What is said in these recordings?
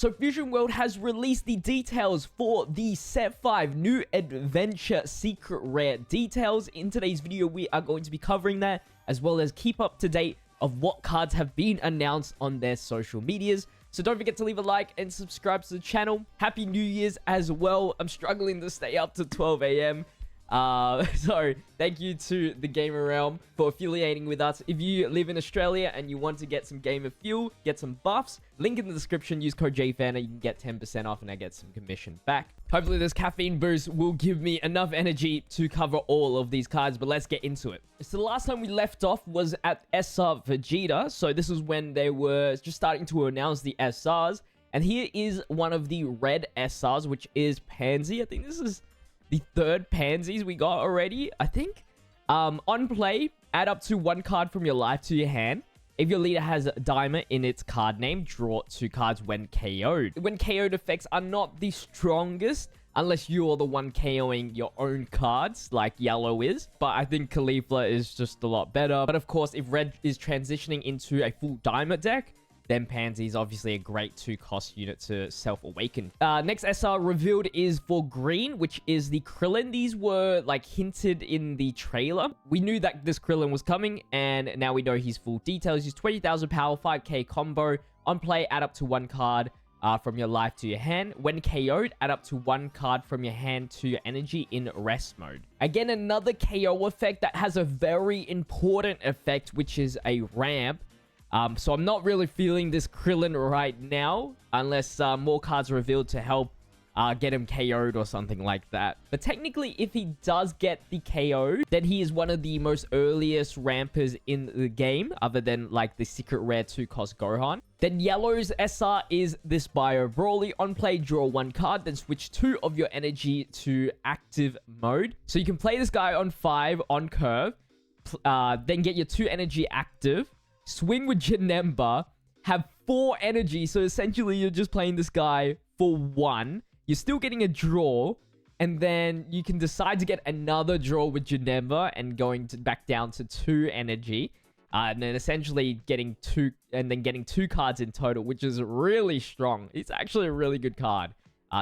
So Fusion World has released the details for the Set 5 new adventure secret rare details. In today's video, we are going to be covering that, as well as keep up to date of what cards have been announced on their social medias. So don't forget to leave a like and subscribe to the channel. Happy New Year's as well. I'm struggling to stay up to 12 a.m. So thank you to the Gamer Realm for affiliating with us. If you live in Australia and you want to get some gamer fuel, get some buffs, link in the description, use code JFANA, you can get 10% off and I get some commission back. Hopefully this caffeine boost will give me enough energy to cover all of these cards, but let's get into it. So the last time we left off was at SR Vegeta. So this is when they were just starting to announce the SRs. And here is one of the red SRs, which is Pansy. I think this is the third Pansies we got already, I think. On play, add up to one card from your life to your hand. If your leader has a diamond in its card name, draw 2 cards when KO'd. When KO'd effects are not the strongest, unless you're the one KOing your own cards, like yellow is. But I think Caulifla is just a lot better. But of course, if red is transitioning into a full diamond deck, then Pansy is obviously a great 2-cost unit to self-awaken. Next SR revealed is for green, which is the Krillin. These were like hinted in the trailer. We knew that this Krillin was coming, and now we know his full details. Use 20,000 power, 5k combo. On play, add up to 1 card from your life to your hand. When KO'd, add up to 1 card from your hand to your energy in rest mode. Again, another KO effect that has a very important effect, which is a ramp. So I'm not really feeling this Krillin right now, unless more cards are revealed to help get him KO'd or something like that. But technically, if he does get the KO, then he is one of the most earliest rampers in the game, other than like the secret rare 2-cost Gohan. Then yellow's SR is this Bio Brawly. On play, draw 1 card, then switch 2 of your energy to active mode. So you can play this guy on 5 on curve, then get your 2 energy active. Swing with Janemba, have 4 energy, so essentially you're just playing this guy for 1. You're still getting a draw, and then you can decide to get another draw with Janemba and going back down to 2 energy. And then essentially getting 2 cards in total, which is really strong. It's actually a really good card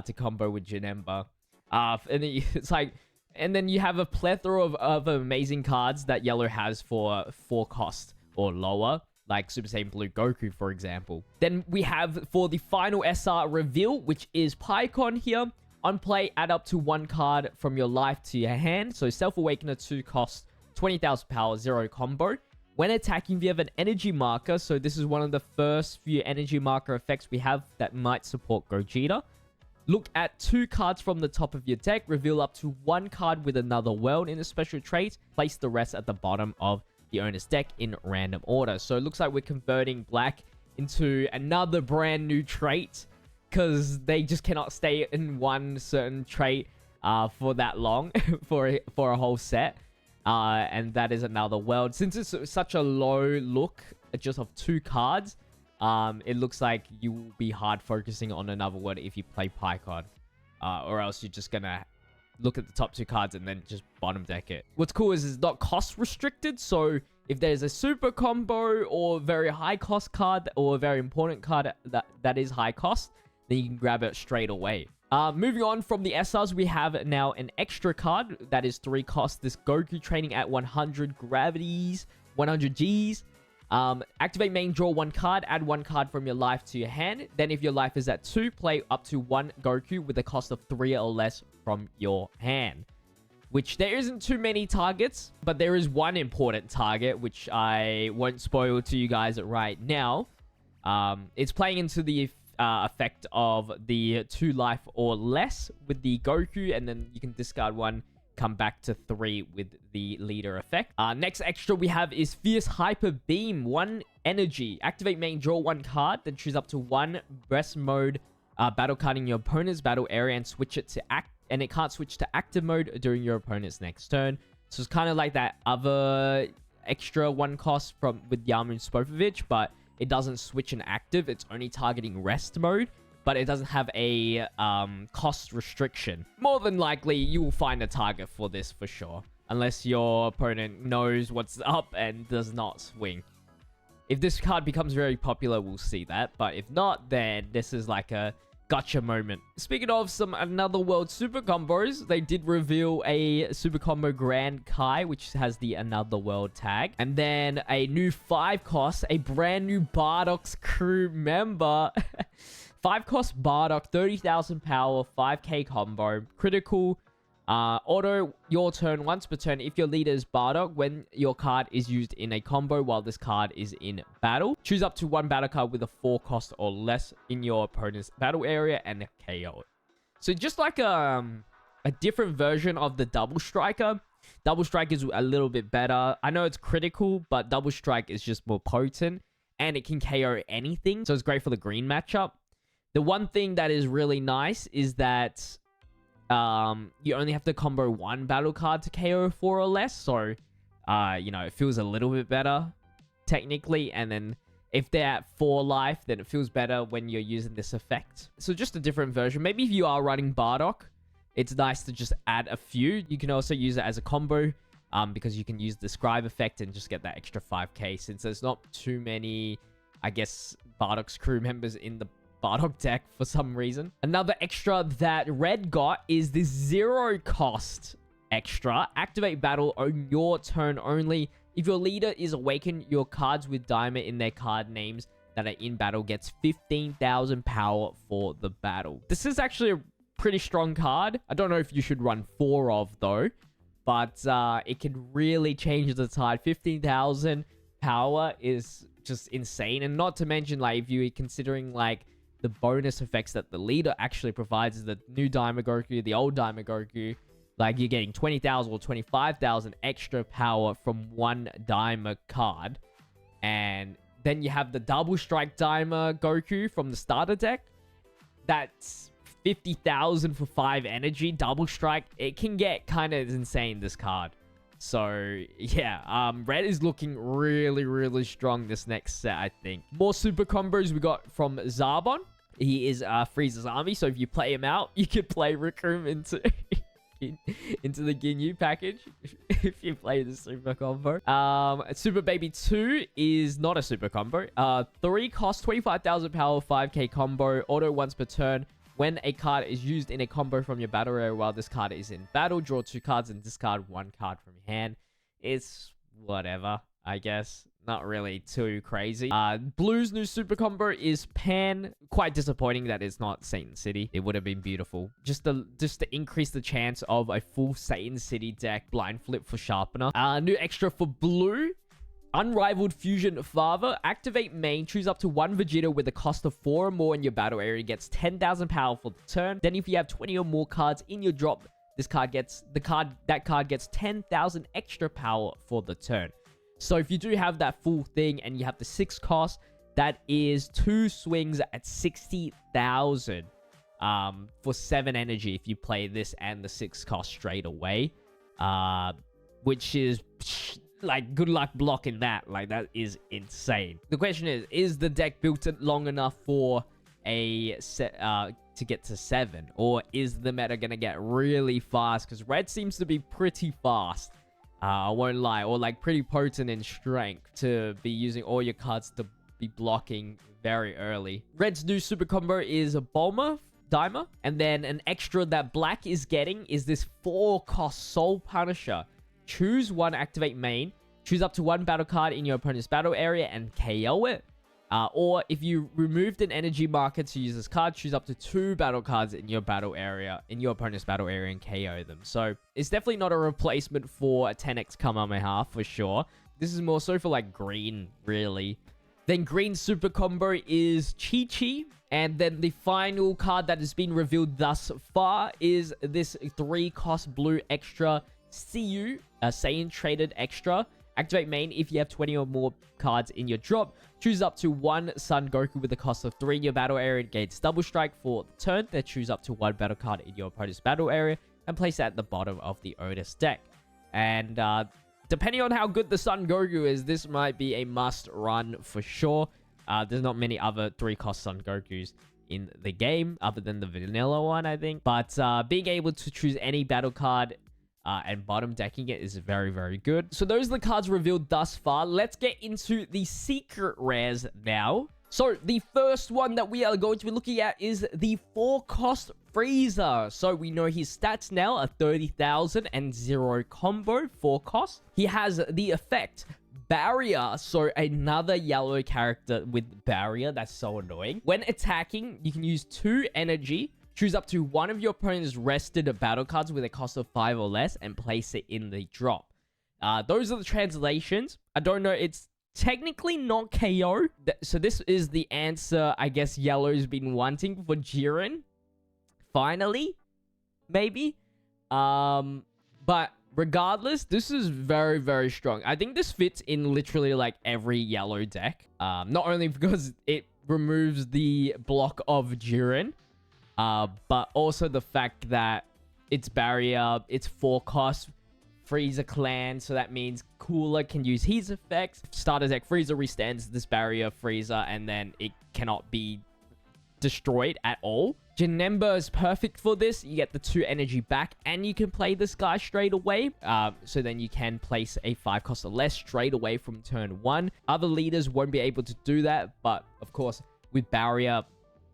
to combo with Janemba. And then you have a plethora of amazing cards that Yellow has for 4 cost or lower, like Super Saiyan Blue Goku, for example. Then we have for the final SR reveal, which is Pycon here. On play, add up to 1 card from your life to your hand. So Self-Awakener 2 cost 20,000 power, 0 combo. When attacking, you have an energy marker. So this is one of the first few energy marker effects we have that might support Gogeta. Look at 2 cards from the top of your deck. Reveal up to 1 card with another world in a special trait. Place the rest at the bottom of the owner's deck in random order. So it looks like we're converting black into another brand new trait, because they just cannot stay in one certain trait for that long for a whole set. And that is another world. Since it's such a low look just of 2 cards, it looks like you will be hard focusing on another world if you play Pycon, or else you're just gonna look at the top 2 cards and then just bottom deck it. What's cool is it's not cost restricted, so if there's a super combo or very high cost card or a very important card that is high cost, then you can grab it straight away. Moving on from the SRs, we have now an extra card that is 3 cost. This Goku training at 100 gravities, 100 Gs. Activate main, draw 1 card, add 1 card from your life to your hand. Then if your life is at 2, play up to 1 Goku with a cost of 3 or less from your hand. Which there isn't too many targets, but there is one important target, which I won't spoil to you guys right now. It's playing into the effect of the 2 life or less with the Goku, and then you can discard 1, come back to 3 with the leader effect. Next extra we have is Fierce Hyper Beam, 1 energy. Activate main, draw 1 card, then choose up to 1 rest mode battle card in your opponent's battle area and switch it to and it can't switch to active mode during your opponent's next turn. So it's kind of like that other extra 1 cost with Yamun Spopovich, but it doesn't switch in active. It's only targeting rest mode, but it doesn't have a cost restriction. More than likely, you will find a target for this for sure, unless your opponent knows what's up and does not swing. If this card becomes very popular, we'll see that. But if not, then this is like a gotcha moment. Speaking of some Another World super combos, they did reveal a super combo Grand Kai, which has the Another World tag. And then a new 5 cost, a brand new Bardock's crew member. 5 cost Bardock, 30,000 power, 5k combo, critical. Auto your turn once per turn if your leader is Bardock when your card is used in a combo while this card is in battle. Choose up to 1 battle card with a 4 cost or less in your opponent's battle area and KO it. So just like a different version of the Double Striker. Double Strike is a little bit better. I know it's critical, but Double Strike is just more potent and it can KO anything. So it's great for the green matchup. The one thing that is really nice is that you only have to combo 1 battle card to KO 4 or less. So, you know, it feels a little bit better technically. And then if they're at 4 life, then it feels better when you're using this effect. So just a different version. Maybe if you are running Bardock, it's nice to just add a few. You can also use it as a combo because you can use the scribe effect and just get that extra 5k since there's not too many, I guess, Bardock's crew members in the Bardock deck for some reason. Another extra that Red got is this 0 cost extra. Activate battle on your turn only. If your leader is awakened, your cards with diamond in their card names that are in battle gets 15,000 power for the battle. This is actually a pretty strong card. I don't know if you should run 4 of though, but it can really change the tide. 15,000 power is just insane. And not to mention, like, if you're considering like the bonus effects that the leader actually provides, the new Daima Goku, the old Daima Goku, like you're getting 20,000 or 25,000 extra power from 1 Daima card. And then you have the Double Strike Daima Goku from the starter deck. That's 50,000 for 5 energy. Double Strike. It can get kind of insane, this card. So, yeah, Red is looking really, really strong this next set, I think. More super combos we got from Zarbon. He is Frieza's army, so if you play him out, you could play Rickrem into the Ginyu package if you play the super combo. Super Baby 2 is not a super combo. 3 cost, 25,000 power, 5k combo, auto once per turn. When a card is used in a combo from your battle area while this card is in battle, draw 2 cards and discard 1 card from your hand. It's whatever, I guess. Not really too crazy. Blue's new super combo is Pan. Quite disappointing that it's not Satan City. It would have been beautiful. Just to increase the chance of a full Satan City deck. Blind Flip for Sharpener. New extra for Blue. Unrivaled Fusion Father. Activate main. Choose up to 1 Vegeta with a cost of 4 or more in your battle area. Gets 10,000 power for the turn. Then if you have 20 or more cards in your drop, that card gets 10,000 extra power for the turn. So if you do have that full thing and you have the 6 cost, that is 2 swings at 60,000 for 7 energy if you play this and the 6 cost straight away. Which is like, good luck blocking that. Like, that is insane. The question is the deck built long enough for a set to get to 7, or is the meta gonna get really fast? Because Red seems to be pretty fast, I won't lie, or like pretty potent in strength to be using all your cards to be blocking very early. Red's new super combo is a Bulma Daima, and then an extra that Black is getting is this 4 cost Soul Punisher. Choose 1, activate main. Choose up to 1 battle card in your opponent's battle area and KO it. Or if you removed an energy marker to use this card, choose up to 2 battle cards in your battle area, in your opponent's battle area, and KO them. So it's definitely not a replacement for a 10x Kamehameha for sure. This is more so for like green, really. Then green super combo is Chi-Chi. And then the final card that has been revealed thus far is this 3 cost blue extra CU, Saiyan traded extra. Activate main if you have 20 or more cards in your drop. Choose up to 1 Son Goku with a cost of 3 in your battle area and gains double strike for the turn. Then choose up to 1 battle card in your opponent's battle area and place it at the bottom of the Otis deck. And depending on how good the Son Goku is, this might be a must run for sure. There's not many other 3 cost Son Gokus in the game other than the vanilla one, I think. But being able to choose any battle card and bottom decking it is very, very good. So those are the cards revealed thus far. Let's get into the secret rares now. So the first one that we are going to be looking at is the 4-cost Frieza. So we know his stats now are 30,000 and 0 combo, 4 cost. He has the effect Barrier, so another yellow character with Barrier. That's so annoying. When attacking, you can use 2 energy, choose up to one of your opponent's rested battle cards with a cost of 5 or less, and place it in the drop. Those are the translations. I don't know, it's technically not KO. So this is the answer, I guess, Yellow's been wanting for Jiren. Finally, maybe. But regardless, this is very, very strong. I think this fits in literally like every yellow deck. Not only because it removes the block of Jiren, but also the fact that it's barrier, it's 4 cost, Frieza clan, so that means Cooler can use his effects. Starter deck Frieza restands this barrier Frieza, and then it cannot be destroyed at all. Janemba is perfect for this. You get the 2 energy back, and you can play this guy straight away. So then you can place a 5 cost or less straight away from turn 1. Other leaders won't be able to do that, but of course, with Barrier,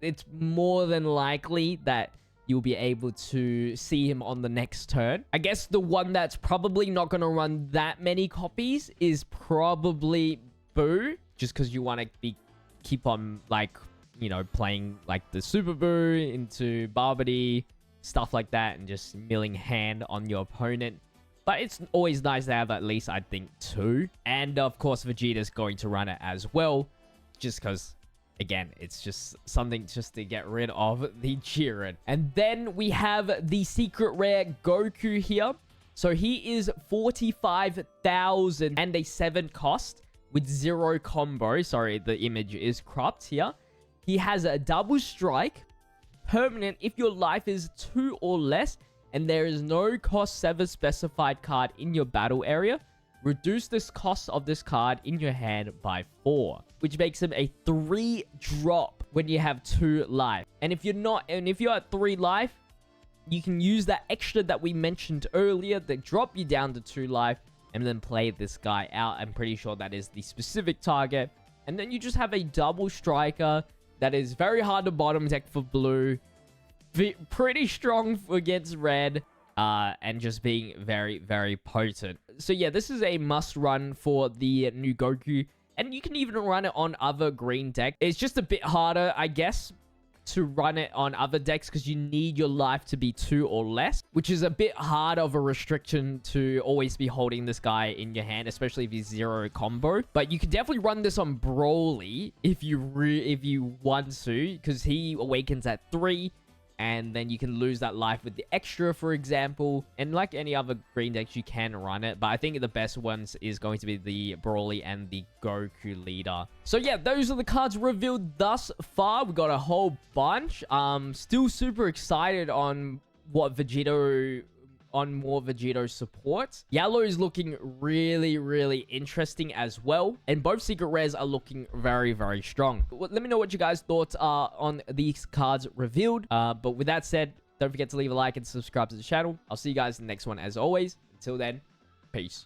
it's more than likely that you'll be able to see him on the next turn. I guess the one that's probably not going to run that many copies is probably Boo, just because you want to keep on, like, you know, playing like the Super Boo into Barbary, stuff like that, and just milling hand on your opponent. But it's always nice to have at least, I think, 2. And of course, Vegeta's going to run it as well, just because, again, it's just something just to get rid of the Jiren. And then we have the secret rare Goku here. So he is 45,000 and a 7 cost with 0 combo. Sorry, the image is cropped here. He has a double strike, permanent if your life is 2 or less, and there is no cost 7 specified card in your battle area. Reduce this cost of this card in your hand by 4, which makes him a 3 drop when you have 2 life. And if you're at 3 life, you can use that extra that we mentioned earlier that drop you down to 2 life, and then play this guy out. I'm pretty sure that is the specific target. And then you just have a double striker that is very hard to bottom deck for blue, pretty strong against red, and just being very, very potent. So yeah, this is a must run for the new Goku, and you can even run it on other green decks. It's just a bit harder, I guess, to run it on other decks because you need your life to be 2 or less, which is a bit hard of a restriction to always be holding this guy in your hand, especially if he's 0 combo. But you can definitely run this on Broly if you want to, because he awakens at 3, and then you can lose that life with the extra, for example. And like any other green decks, you can run it. But I think the best ones is going to be the Broly and the Goku leader. So yeah, those are the cards revealed thus far. We got a whole bunch. Still super excited on what more Vegito supports. Yellow is looking really, really interesting as well. And both secret rares are looking very, very strong. Let me know what you guys' thoughts are on these cards revealed. But with that said, don't forget to leave a like and subscribe to the channel. I'll see you guys in the next one as always. Until then, peace.